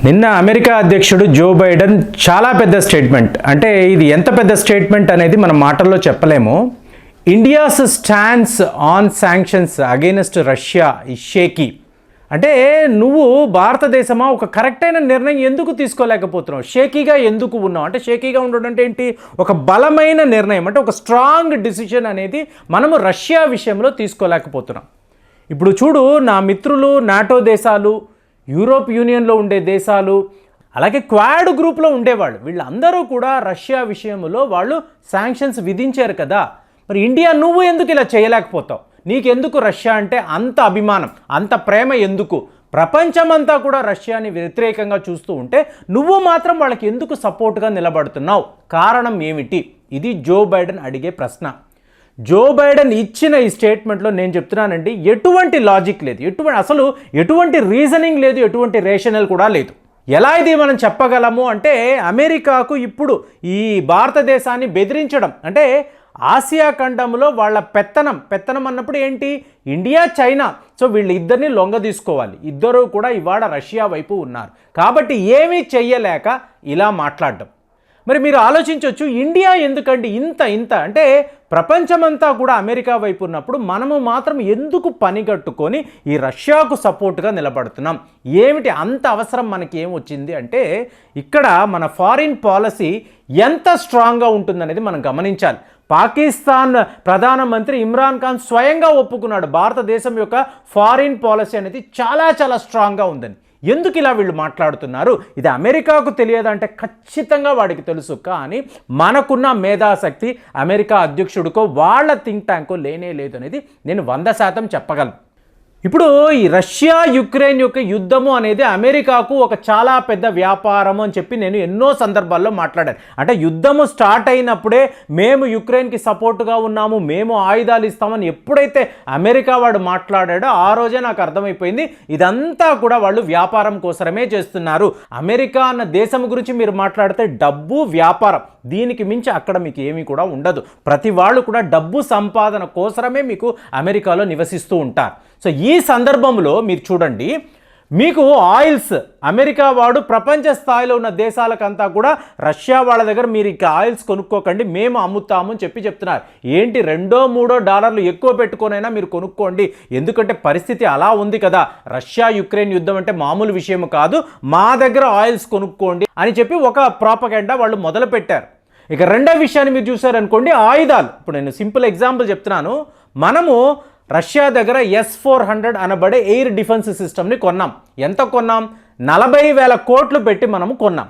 నిన్న అమెరికా అధ్యక్షుడు Joe Biden చాలా పెద్ద స్టేట్మెంట్, అంటే ఇది ఎంత పెద్ద స్టేట్మెంట్ అనేది మనం మాటల్లో చెప్పలేము. India's stands on sanctions against Russia is shaky. అంటే నువ్వు భారతదేశమా ఒక కరెక్ట్ అయిన నిర్ణయం ఎందుకు తీసుకోలేకపోతున్నావు, షేకీగా ఎందుకు ఉన్నావు? అంటే షేకీగా ఉండడం అంటే ఏంటి? ఒక బలమైన నిర్ణయం, అంటే ఒక స్ట్రాంగ్ డిసిషన్ అనేది మనము రష్యా విషయంలో తీసుకోలేకపోతున్నాం. ఇప్పుడు చూడు, నా మిత్రులు నాటో దేశాలు, యూరోప్ యూనియన్లో ఉండే దేశాలు, అలాగే క్వాడ్ గ్రూప్లో ఉండేవాళ్ళు, వీళ్ళందరూ కూడా రష్యా విషయంలో వాళ్ళు శాంక్షన్స్ విధించారు కదా. మరి ఇండియా నువ్వు ఎందుకు ఇలా చేయలేకపోతావు? నీకెందుకు రష్యా అంటే అంత అభిమానం, అంత ప్రేమ ఎందుకు? ప్రపంచమంతా కూడా రష్యాని వ్యతిరేకంగా చూస్తూ ఉంటే నువ్వు మాత్రం వాళ్ళకి ఎందుకు సపోర్ట్గా నిలబడుతున్నావు? కారణం ఏమిటి? ఇది జో బైడెన్ అడిగే ప్రశ్న. జో బైడెన్ ఇచ్చిన ఈ స్టేట్మెంట్లో నేను చెప్తున్నానండి, ఎటువంటి లాజిక్ లేదు, ఎటువంటి రీజనింగ్ లేదు, ఎటువంటి రేషనల్ కూడా లేదు. ఎలా ఇది మనం చెప్పగలము అంటే, అమెరికాకు ఇప్పుడు ఈ భారతదేశాన్ని బెదిరించడం అంటే ఆసియా ఖండంలో వాళ్ళ పెత్తనం అన్నప్పుడు ఏంటి? India, China. సో వీళ్ళిద్దరిని లొంగ తీసుకోవాలి. ఇద్దరూ కూడా ఇవాళ రష్యా వైపు ఉన్నారు కాబట్టి ఏమీ చెయ్యలేక ఇలా మాట్లాడడం. మరి మీరు ఆలోచించవచ్చు, ఇండియా ఎందుకండి ఇంత అంటే ప్రపంచమంతా కూడా అమెరికా వైపు ఉన్నప్పుడు మనము మాత్రం ఎందుకు పనిగట్టుకొని ఈ రష్యాకు సపోర్ట్గా నిలబడుతున్నాం? ఏమిటి అంత అవసరం మనకి ఏమొచ్చింది అంటే, ఇక్కడ మన ఫారిన్ పాలసీ ఎంత స్ట్రాంగ్గా ఉంటుందనేది మనం గమనించాలి. పాకిస్తాన్ ప్రధానమంత్రి ఇమ్రాన్ ఖాన్ స్వయంగా ఒప్పుకున్నాడు, భారతదేశం యొక్క ఫారిన్ పాలసీ అనేది చాలా చాలా స్ట్రాంగ్గా ఉందని. ఎందుకు ఇలా వీళ్ళు మాట్లాడుతున్నారు? ఇది అమెరికాకు తెలియదంటే ఖచ్చితంగా వాడికి తెలుసు. కానీ మనకున్న మేధాశక్తి అమెరికా అధ్యక్షుడికో వాళ్ళ థింక్ ట్యాంకో లేనే లేదు అనేది నేను 100% చెప్పగలను. ఇప్పుడు ఈ రష్యా యుక్రెయిన్ యొక్క యుద్ధము అనేది అమెరికాకు ఒక చాలా పెద్ద వ్యాపారము అని చెప్పి నేను ఎన్నో సందర్భాల్లో మాట్లాడాను. అంటే యుద్ధము స్టార్ట్ అయినప్పుడే మేము యుక్రెయిన్కి సపోర్టుగా ఉన్నాము, మేము ఆయుధాలు ఇస్తామని ఎప్పుడైతే అమెరికా వాడు మాట్లాడాడో ఆ రోజే నాకు అర్థమైపోయింది, ఇదంతా కూడా వాళ్ళు వ్యాపారం కోసమే చేస్తున్నారు. అమెరికా అన్న దేశం గురించి మీరు మాట్లాడితే డబ్బు, వ్యాపారం, దీనికి మించి అక్కడ మీకు ఏమీ కూడా ఉండదు. ప్రతి వాళ్ళు కూడా డబ్బు సంపాదన కోసమే మీకు అమెరికాలో నివసిస్తూ ఉంటారు. సో ఈ సందర్భంలో మీరు చూడండి, మీకు ఆయిల్స్ అమెరికా వాడు ప్రపంచ స్థాయిలో ఉన్న దేశాలకంతా కూడా రష్యా వాళ్ళ దగ్గర మీరు ఇక ఆయిల్స్ కొనుక్కోకండి, మేము అమ్ముతాము అని చెప్తున్నారు. ఏంటి, $2-3 ఎక్కువ పెట్టుకొనైనా మీరు కొనుక్కోండి, ఎందుకంటే పరిస్థితి అలా ఉంది కదా. రష్యా యుక్రెయిన్ యుద్ధం అంటే మామూలు విషయం కాదు, మా దగ్గర ఆయిల్స్ కొనుక్కోండి అని చెప్పి ఒక ప్రాపగెండా వాళ్ళు మొదలు పెట్టారు. ఇక రెండో విషయాన్ని మీరు చూసారనుకోండి, ఆయుధాలు. ఇప్పుడు నేను సింపుల్ ఎగ్జాంపుల్ చెప్తున్నాను. మనము రష్యా దగ్గర S-400 అనబడే ఎయిర్ డిఫెన్స్ సిస్టమ్ని కొన్నాం. ఎంత కొన్నాం? 40,000 కోట్లు పెట్టి మనము కొన్నాం.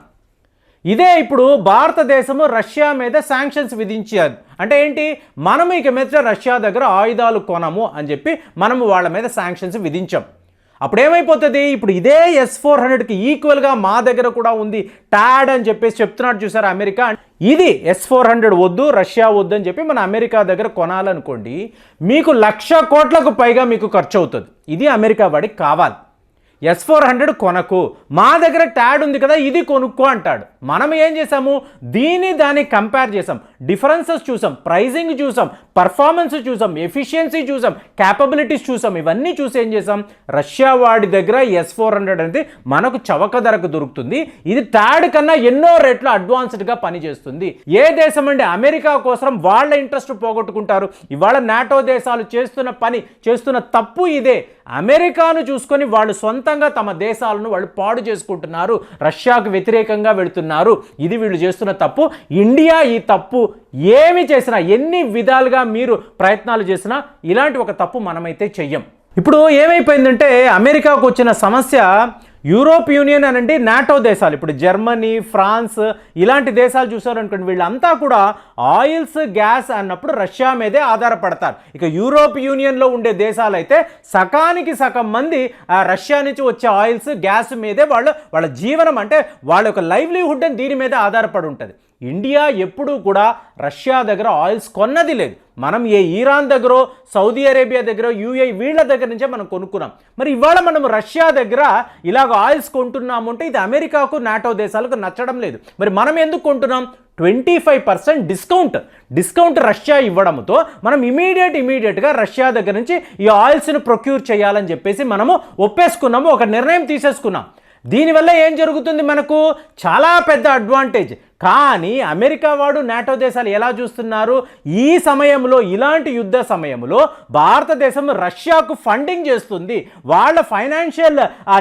ఇదే ఇప్పుడు భారతదేశము రష్యా మీద శాంక్షన్స్ విధించారు అంటే ఏంటి? మనము ఇక మీద రష్యా దగ్గర ఆయుధాలు కొనము అని చెప్పి మనము వాళ్ళ మీద శాంక్షన్స్ విధించాం. అప్పుడు ఏమైపోతుంది? ఇప్పుడు ఇదే S-400కి ఈక్వల్గా మా దగ్గర కూడా ఉంది టాడ్ అని చెప్పేసి చెప్తున్నాడు చూసారు అమెరికా. ఇది S-400 వద్దు, రష్యా వద్దు అని చెప్పి మన అమెరికా దగ్గర కొనాలనుకోండి, మీకు 1,00,000 కోట్లకు పైగా మీకు ఖర్చు అవుతుంది. ఇది అమెరికా వాడికి కావాలి. S-400 కొనకు, మా దగ్గర ట్యాడ్ ఉంది కదా ఇది కొనుక్కో అంటాడు. మనం ఏం చేసాము? దాన్ని కంపేర్ చేసాం, డిఫరెన్సెస్ చూసాం, ప్రైజింగ్ చూసాం, పర్ఫార్మెన్స్ చూసాం, ఎఫిషియన్సీ చూసాం, క్యాపబిలిటీస్ చూసాం. ఇవన్నీ చూసి ఏం చేసాం? రష్యా వాడి దగ్గర S-400 అనేది మనకు చవక ధరకు దొరుకుతుంది, ఇది ట్యాడ్ కన్నా ఎన్నో రెట్లు అడ్వాన్స్డ్గా పనిచేస్తుంది. ఏ దేశం అండి అమెరికా కోసం వాళ్ళ ఇంట్రెస్ట్ పోగొట్టుకుంటారు? ఇవాళ నాటో దేశాలు చేస్తున్న తప్పు ఇదే. అమెరికాను చూసుకొని వాళ్ళు సొంతంగా తమ దేశాలను వాళ్ళు పాడు చేసుకుంటున్నారు, రష్యాకు వ్యతిరేకంగా వెళుతున్నారు. ఇది వీళ్ళు చేస్తున్న తప్పు. ఇండియా ఈ తప్పు ఏమి చేసినా, ఎన్ని విధాలుగా మీరు ప్రయత్నాలు చేసినా ఇలాంటి ఒక తప్పు మనమైతే చెయ్యం. ఇప్పుడు ఏమైపోయిందంటే, అమెరికాకు వచ్చిన సమస్య యూరోప్ యూనియన్ అనండి, నాటో దేశాలు, ఇప్పుడు జర్మనీ, ఫ్రాన్స్ ఇలాంటి దేశాలు చూసారనుకోండి, వీళ్ళంతా కూడా ఆయిల్స్, గ్యాస్ అన్నప్పుడు రష్యా మీదే ఆధారపడతారు. ఇక యూరోప్ యూనియన్లో ఉండే దేశాలు అయితే సకానికి సగం మంది రష్యా నుంచి వచ్చే ఆయిల్స్, గ్యాస్ మీదే వాళ్ళ జీవనం, అంటే వాళ్ళ యొక్క లైవ్లీహుడ్ అని దీని మీద ఆధారపడి ఉంటుంది. ఇండియా ఎప్పుడూ కూడా రష్యా దగ్గర ఆయిల్స్ కొన్నది లేదు. మనం ఏ ఇరాన్ దగ్గర, సౌదీ అరేబియా దగ్గర, UAE వీళ్ళ దగ్గర నుంచే మనం కొనుక్కున్నాం. మరి ఇవాళ మనం రష్యా దగ్గర ఇలాగ ఆయిల్స్ కొంటున్నాము అంటే ఇది అమెరికాకు, నాటో దేశాలకు నచ్చడం లేదు. మరి మనం ఎందుకు కొంటున్నాం? 25% డిస్కౌంట్ రష్యా ఇవ్వడంతో మనం ఇమీడియట్గా రష్యా దగ్గర నుంచి ఈ ఆయిల్స్ను ప్రొక్యూర్ చేయాలని చెప్పేసి మనము ఒప్పేసుకున్నాము, ఒక నిర్ణయం తీసేసుకున్నాం. దీనివల్ల ఏం జరుగుతుంది, మనకు చాలా పెద్ద అడ్వాంటేజ్. కానీ అమెరికా వాడు నాటో దేశాలు ఎలా చూస్తున్నారు, ఈ సమయంలో ఇలాంటి యుద్ధ సమయంలో భారతదేశం రష్యాకు ఫండింగ్ చేస్తుంది. వాళ్ళ ఫైనాన్షియల్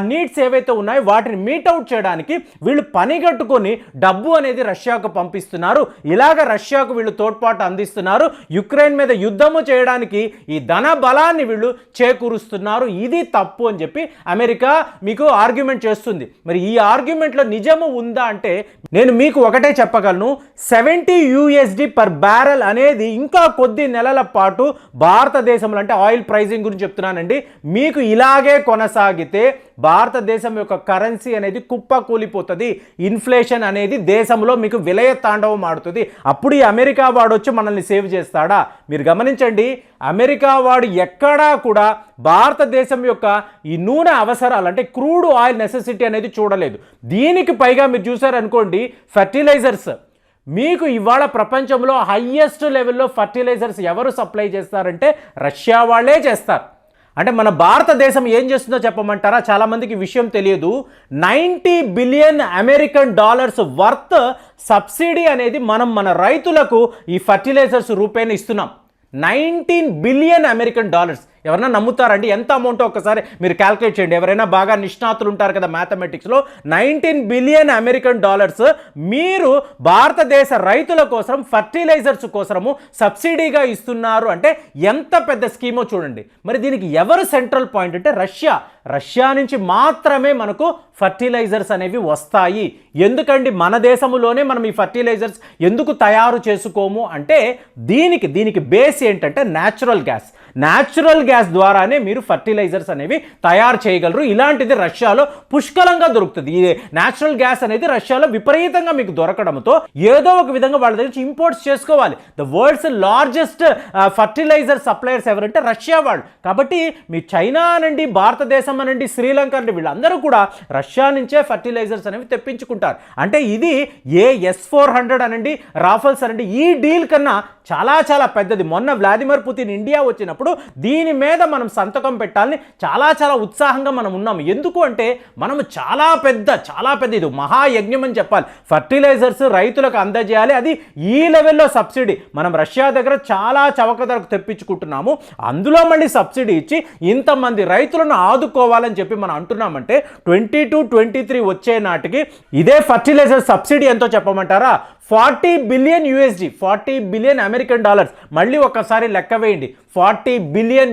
నీడ్స్ ఏవైతే ఉన్నాయో వాటిని మీట్అవుట్ చేయడానికి వీళ్ళు పనిగట్టుకొని డబ్బు అనేది రష్యాకు పంపిస్తున్నారు. ఇలాగ రష్యాకు వీళ్ళు తోడ్పాటు అందిస్తున్నారు. యుక్రెయిన్ మీద యుద్ధము చేయడానికి ఈ ధన బలాన్ని వీళ్ళు చేకూరుస్తున్నారు. ఇది తప్పు అని చెప్పి అమెరికా మీకు ఆర్గ్యుమెంట్ చేస్తుంది. మరి ఈ ఆర్గ్యుమెంట్లో నిజము ఉందా అంటే నేను మీకు ఒకటే చెప్పగలను, $70 పర్ బ్యారెల్ అనేది ఇంకా కొద్ది నెలల పాటు భారతదేశంలో, అంటే ఆయిల్ ప్రైజింగ్ గురించి చెప్తున్నానండి, మీకు ఇలాగే కొనసాగితే భారతదేశం యొక్క కరెన్సీ అనేది కుప్ప కూలిపోతుంది. ఇన్ఫ్లేషన్ అనేది దేశంలో మీకు విలయ తాండవం ఆడుతుంది. అప్పుడు ఈ అమెరికా వాడు వచ్చి మనల్ని సేవ్ చేస్తాడా? మీరు గమనించండి, అమెరికా వాడు ఎక్కడా కూడా భారతదేశం యొక్క ఈ నూనె అవసరాలు, అంటే క్రూడ్ ఆయిల్ నెసెసిటీ అనేది చూడలేదు. దీనికి పైగా మీరు చూసారనుకోండి, ఫర్టిలైజర్స్, మీకు ఇవాళ ప్రపంచంలో హైయెస్ట్ లెవెల్లో ఫర్టిలైజర్స్ ఎవరు సప్లై చేస్తారంటే రష్యా వాళ్ళే చేస్తారు. అంటే మన భారతదేశం ఏం చేస్తుందో చెప్పమంటారా? చాలామందికి విషయం తెలియదు. $90 బిలియన్ వర్త్ సబ్సిడీ అనేది మనం మన రైతులకు ఈ ఫర్టిలైజర్స్ రూపేణ ఇస్తున్నాం. $19 బిలియన్. ఎవరైనా నమ్ముతారండి? ఎంత అమౌంట్ ఒక్కసారి మీరు క్యాల్కులేట్ చేయండి. ఎవరైనా బాగా నిష్ణాతులు ఉంటారు కదా మ్యాథమెటిక్స్లో. $19 బిలియన్ మీరు భారతదేశ రైతుల కోసం ఫర్టిలైజర్స్ కోసము సబ్సిడీగా ఇస్తున్నారు అంటే ఎంత పెద్ద స్కీమో చూడండి. మరి దీనికి ఎవరు సెంట్రల్ పాయింట్ అంటే రష్యా నుంచి మాత్రమే మనకు ఫర్టిలైజర్స్ అనేవి వస్తాయి. ఎందుకండి మన దేశంలోనే మనం ఈ ఫర్టిలైజర్స్ ఎందుకు తయారు చేసుకోము అంటే దీనికి బేస్ ఏంటంటే న్యాచురల్ గ్యాస్ ద్వారానే మీరు ఫర్టిలైజర్స్ అనేవి తయారు చేయగలరు. ఇలాంటిది రష్యాలో పుష్కలంగా దొరుకుతుంది. ఈ న్యాచురల్ గ్యాస్ అనేది రష్యాలో విపరీతంగా మీకు దొరకడంతో ఏదో ఒక విధంగా వాళ్ళ దగ్గర నుంచి ఇంపోర్ట్స్ చేసుకోవాలి. The world's largest fertiliser suppliers ఎవరంటే రష్యా వాళ్ళు. కాబట్టి మీ చైనా అనండి, భారతదేశం అనండి, శ్రీలంక అంటే వీళ్ళందరూ కూడా రష్యా నుంచే ఫర్టిలైజర్స్ అనేవి తెప్పించుకుంటారు. అంటే ఇది S-400 అనండి, రాఫెల్స్ అనండి, ఈ డీల్ కన్నా చాలా చాలా పెద్దది. మొన్న వ్లాదిమిర్ పుతిన్ ఇండియా వచ్చినప్పుడు దీని మీద మనం సంతకం పెట్టాలని చాలా ఉత్సాహంగా మనం ఉన్నాము. ఎందుకు అంటే మనం చాలా పెద్ద ఇది మహాయజ్ఞం అని చెప్పాలి. ఫర్టిలైజర్స్ రైతులకు అందజేయాలి. అది ఈ లెవెల్లో సబ్సిడీ మనం రష్యా దగ్గర చాలా చవక ధరకు తెప్పించుకుంటున్నాము. అందులో మళ్ళీ సబ్సిడీ ఇచ్చి ఇంతమంది రైతులను ఆదుకోవాలని చెప్పి మనం అంటున్నామంటే 22-23 వచ్చే నాటికి ఇదే ఫర్టిలైజర్ సబ్సిడీ ఎంతో చెప్పమంటారా? $40 బిలియన్. $40 బిలియన్. మళ్ళీ ఒక్కసారి లెక్క వేయండి, $40 బిలియన్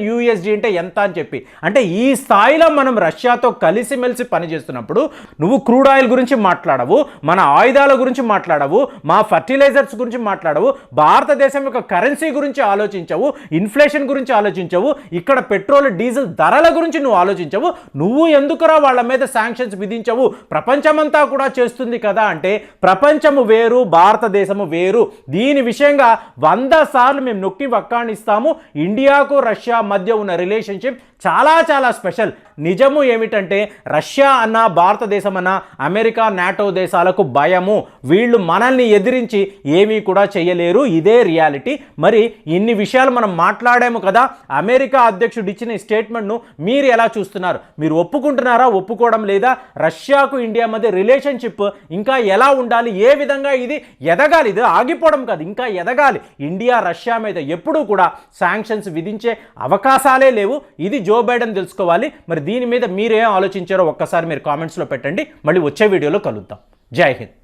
అంటే ఎంత అని చెప్పి. అంటే ఈ స్థాయిలో మనం రష్యాతో కలిసిమెలిసి పనిచేస్తున్నప్పుడు నువ్వు క్రూడ్ ఆయిల్ గురించి మాట్లాడవు, మన ఆయుధాల గురించి మాట్లాడవు, మా ఫర్టిలైజర్స్ గురించి మాట్లాడవు, భారతదేశం యొక్క కరెన్సీ గురించి ఆలోచించవు, ఇన్ఫ్లేషన్ గురించి ఆలోచించవు, ఇక్కడ పెట్రోల్ డీజిల్ ధరల గురించి నువ్వు ఆలోచించవు. నువ్వు ఎందుకురా వాళ్ళ మీద శాంక్షన్స్ విధించవు? ప్రపంచమంతా కూడా చేస్తుంది కదా అంటే ప్రపంచము వేరు, భారతదేశము వేరు. దీని విషయంగా 100 సార్లు మేము నొక్కి వక్కాణిస్తాము. ఇండియాకు రష్యా మధ్య ఉన్న రిలేషన్షిప్ చాలా స్పెషల్. నిజము ఏమిటంటే రష్యా అన్న, భారతదేశం అన్న, అమెరికా, నాటో దేశాలకు భయము. వీళ్ళు మనల్ని ఎదిరించి ఏమీ కూడా చేయలేరు. ఇదే రియాలిటీ. మరి ఇన్ని విషయాలు మనం మాట్లాడాము కదా. అమెరికా అధ్యక్షుడు ఇచ్చిన స్టేట్మెంట్ను మీరు ఎలా చూస్తున్నారు? మీరు ఒప్పుకుంటున్నారా, ఒప్పుకోవడం లేదా? రష్యాకు ఇండియా మధ్య రిలేషన్షిప్ ఇంకా ఎలా ఉండాలి? ఏ విధంగా ఇది ఎదగాలి? ఇది ఆగిపోవడం కాదు, ఇంకా ఎదగాలి. ఇండియా రష్యా మీద ఎప్పుడూ కూడా శాంక్షన్స్ విధించే అవకాశాలే లేవు. ఇది జో బైడెన్ తెలుసుకోవాలి. మరి దీని మీద మీరేం ఆలోచించారో ఒక్కసారి మీరు కామెంట్స్లో పెట్టండి. మళ్ళీ వచ్చే వీడియోలో కలుద్దాం. జై హింద్.